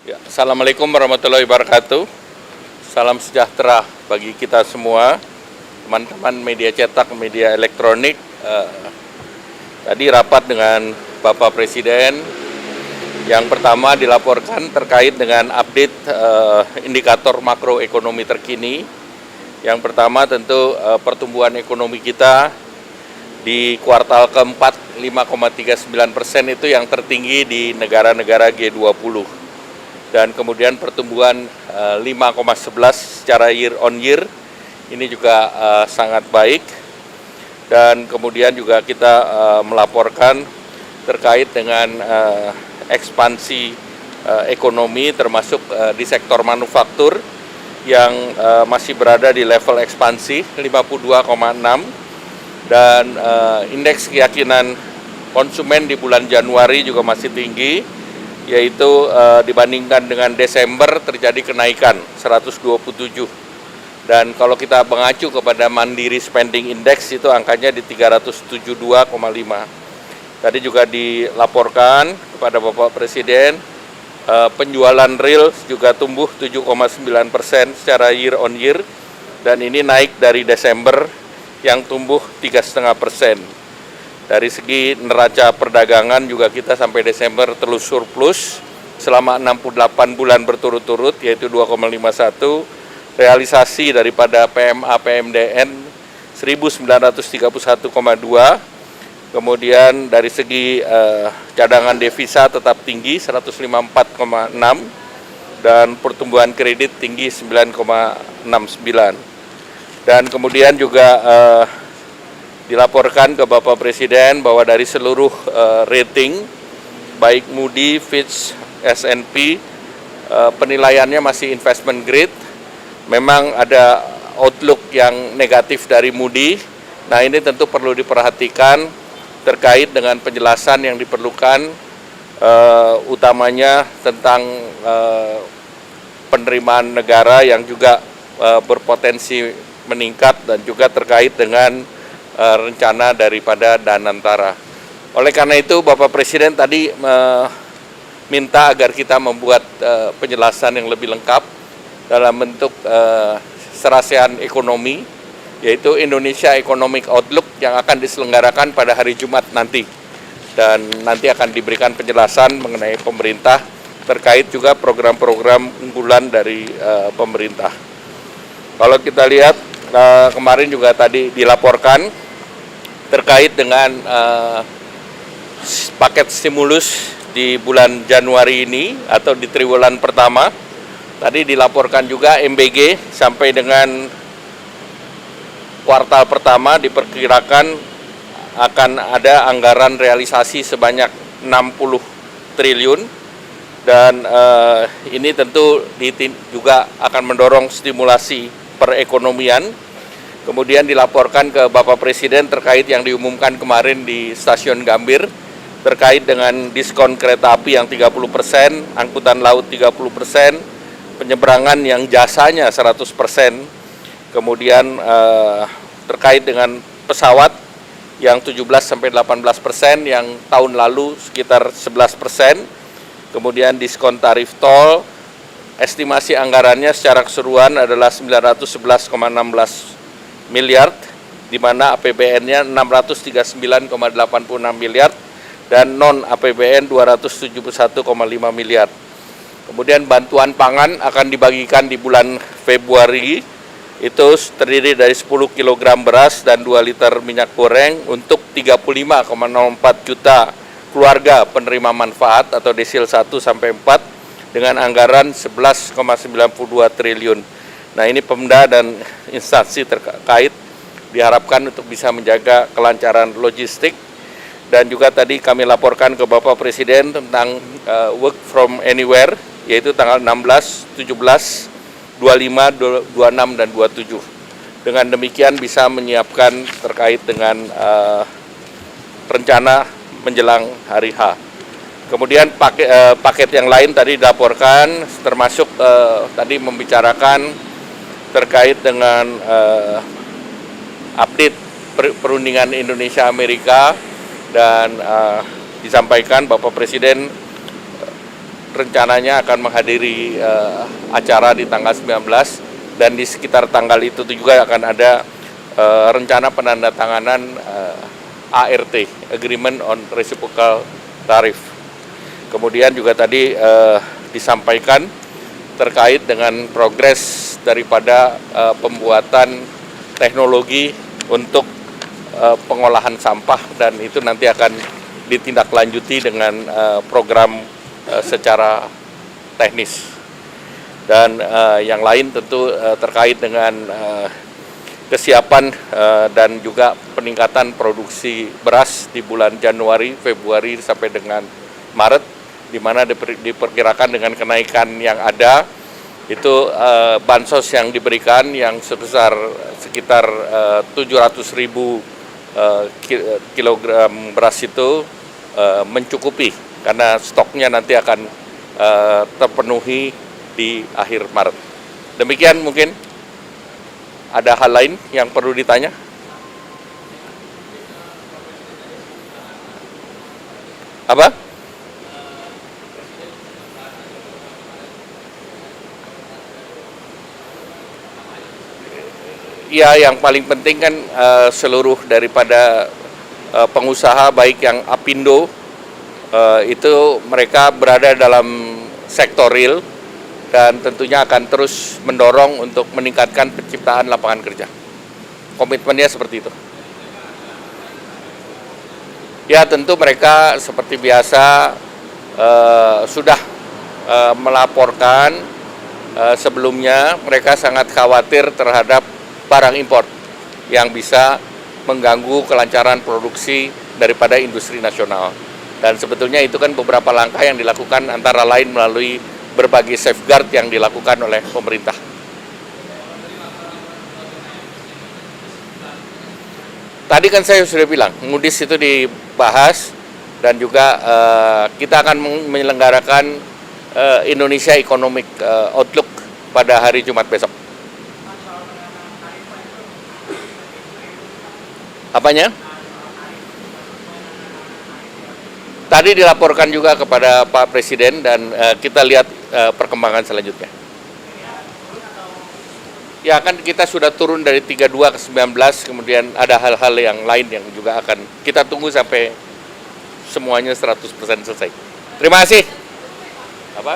Ya, Assalamualaikum warahmatullahi wabarakatuh. Salam sejahtera bagi kita semua, teman-teman media cetak, media elektronik. Tadi rapat dengan Bapak Presiden. Yang pertama dilaporkan terkait dengan update indikator makroekonomi terkini. Yang pertama tentu pertumbuhan ekonomi kita di kuartal keempat 5,39% itu yang tertinggi di negara-negara G20. Dan kemudian pertumbuhan 5,11 secara year on year ini juga sangat baik. Dan kemudian juga kita melaporkan terkait dengan ekspansi ekonomi termasuk di sektor manufaktur yang masih berada di level ekspansi 52,6, dan indeks keyakinan konsumen di bulan Januari juga masih tinggi, yaitu dibandingkan dengan Desember terjadi kenaikan 127. Dan kalau kita mengacu kepada Mandiri Spending Index itu angkanya di 372,5. Tadi juga dilaporkan kepada Bapak Presiden, penjualan real juga tumbuh 7,9% secara year on year, dan ini naik dari Desember yang tumbuh 3,5%. Dari segi neraca perdagangan juga kita sampai Desember terus surplus selama 68 bulan berturut-turut, yaitu 2,51. Realisasi daripada PMA PMDN 1931,2. Kemudian dari segi cadangan devisa tetap tinggi 154,6, dan pertumbuhan kredit tinggi 9,69. Dan kemudian juga dilaporkan ke Bapak Presiden bahwa dari seluruh rating, baik Moody, Fitch, S&P, penilaiannya masih investment grade. Memang ada outlook yang negatif dari Moody. Nah, ini tentu perlu diperhatikan terkait dengan penjelasan yang diperlukan, utamanya tentang penerimaan negara yang juga berpotensi meningkat, dan juga terkait dengan rencana daripada Danantara. Oleh karena itu Bapak Presiden tadi minta agar kita membuat penjelasan yang lebih lengkap dalam bentuk serasian ekonomi, yaitu Indonesia Economic Outlook yang akan diselenggarakan pada hari Jumat nanti. Dan nanti akan diberikan penjelasan mengenai pemerintah terkait juga program-program unggulan dari pemerintah. Kalau kita lihat kemarin juga tadi dilaporkan terkait dengan paket stimulus di bulan Januari ini atau di triwulan pertama. Tadi dilaporkan juga MBG sampai dengan kuartal pertama diperkirakan akan ada anggaran realisasi sebanyak 60 triliun. Dan ini tentu juga akan mendorong stimulasi perekonomian. Kemudian dilaporkan ke Bapak Presiden terkait yang diumumkan kemarin di Stasiun Gambir terkait dengan diskon kereta api yang 30%, angkutan laut 30%, penyeberangan yang jasanya 100%, kemudian terkait dengan pesawat yang 17-18%, yang tahun lalu sekitar 11%, kemudian diskon tarif tol, estimasi anggarannya secara keseluruhan adalah 911,16 miliar, di mana APBN-nya 639,86 miliar dan non APBN 271,5 miliar. Kemudian bantuan pangan akan dibagikan di bulan Februari, itu terdiri dari 10 kg beras dan 2 liter minyak goreng untuk 35,04 juta keluarga penerima manfaat atau desil 1 sampai 4 dengan anggaran 11,92 triliun. Nah, ini Pemda dan instansi terkait diharapkan untuk bisa menjaga kelancaran logistik. Dan juga tadi kami laporkan ke Bapak Presiden tentang work from anywhere, yaitu tanggal 16, 17, 25, 26, dan 27. Dengan demikian bisa menyiapkan terkait dengan rencana menjelang hari H. Kemudian paket yang lain tadi dilaporkan, termasuk tadi membicarakan terkait dengan update perundingan Indonesia-Amerika, dan disampaikan Bapak Presiden rencananya akan menghadiri acara di tanggal 19 dan di sekitar tanggal itu juga akan ada rencana penandatanganan ART, Agreement on Reciprocal Tariff. Kemudian juga tadi disampaikan terkait dengan progres daripada pembuatan teknologi untuk pengolahan sampah, dan itu nanti akan ditindaklanjuti dengan program secara teknis. Dan yang lain tentu terkait dengan kesiapan dan juga peningkatan produksi beras di bulan Januari, Februari sampai dengan Maret, di mana diperkirakan dengan kenaikan yang ada, itu bansos yang diberikan yang sebesar sekitar 700.000 kilogram beras itu mencukupi, karena stoknya nanti akan terpenuhi di akhir Maret. Demikian, mungkin ada hal lain yang perlu ditanya? Apa? Ya, yang paling penting kan seluruh daripada pengusaha baik yang Apindo itu mereka berada dalam sektor real dan tentunya akan terus mendorong untuk meningkatkan penciptaan lapangan kerja. Komitmennya seperti itu. Ya, tentu mereka seperti biasa sudah melaporkan sebelumnya mereka sangat khawatir terhadap barang impor yang bisa mengganggu kelancaran produksi daripada industri nasional. Dan sebetulnya itu kan beberapa langkah yang dilakukan, antara lain melalui berbagai safeguard yang dilakukan oleh pemerintah. Tadi kan saya sudah bilang, Moody's itu dibahas, dan juga kita akan menyelenggarakan Indonesia Economic Outlook pada hari Jumat besok. Apanya? Tadi dilaporkan juga kepada Pak Presiden, dan kita lihat perkembangan selanjutnya. Ya, kan kita sudah turun dari 32 ke 19, kemudian ada hal-hal yang lain yang juga akan kita tunggu sampai semuanya 100% selesai. Terima kasih. Apa?